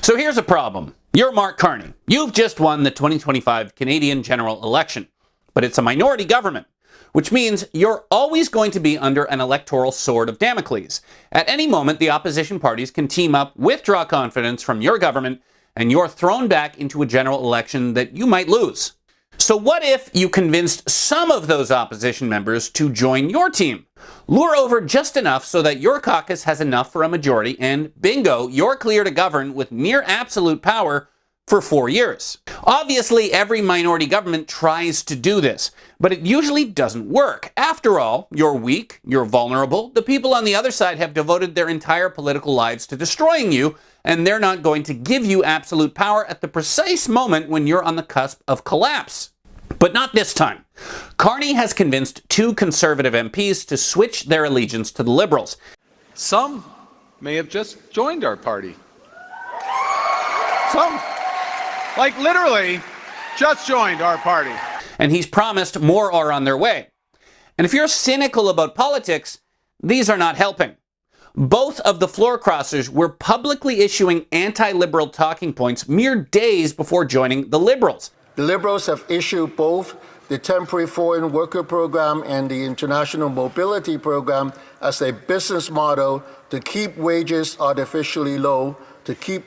So here's a problem. You're Mark Carney. You've just won the 2025 Canadian general election, but it's a minority government, which means you're always going to be under an electoral sword of Damocles. At any moment, the opposition parties can team up, withdraw confidence from your government, and you're thrown back into a general election that you might lose. So what if you convinced some of those opposition members to join your team? Lure over just enough so that your caucus has enough for a majority, and bingo, you're clear to govern with near absolute power for 4 years. Obviously, every minority government tries to do this, but it usually doesn't work. After all, you're weak, you're vulnerable, the people on the other side have devoted their entire political lives to destroying you, and they're not going to give you absolute power at the precise moment when you're on the cusp of collapse. But not this time. Carney has convinced 2 Conservative MPs to switch their allegiance to the Liberals. Some may have just joined our party. Some, like literally, just joined our party. And he's promised more are on their way. And if you're cynical about politics, these are not helping. Both of the floor crossers were publicly issuing anti-liberal talking points mere days before joining the Liberals. The Liberals have issued both the Temporary Foreign Worker Program and the International Mobility Program as a business model to keep wages artificially low, to keep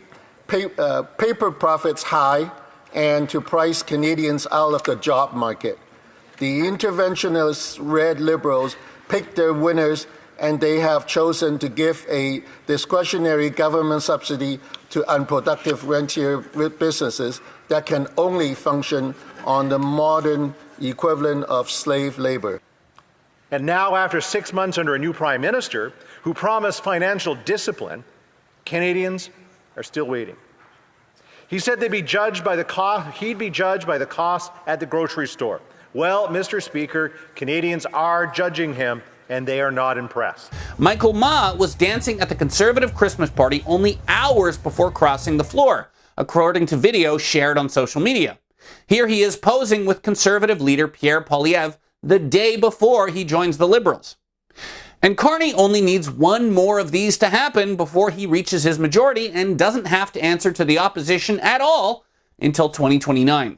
paper profits high, and to price Canadians out of the job market. The interventionist red Liberals picked their winners, and they have chosen to give a discretionary government subsidy to unproductive rentier businesses that can only function on the modern equivalent of slave labor. And now, after 6 months under a new Prime Minister who promised financial discipline, Canadians are still waiting. He said he'd be judged by the cost at the grocery store. Well, Mr. Speaker, Canadians are judging him, and they are not impressed. Michael Ma was dancing at the Conservative Christmas party only hours before crossing the floor, according to video shared on social media. Here he is posing with Conservative leader Pierre Poilievre the day before he joins the Liberals. And Carney only needs one more of these to happen before he reaches his majority and doesn't have to answer to the opposition at all until 2029.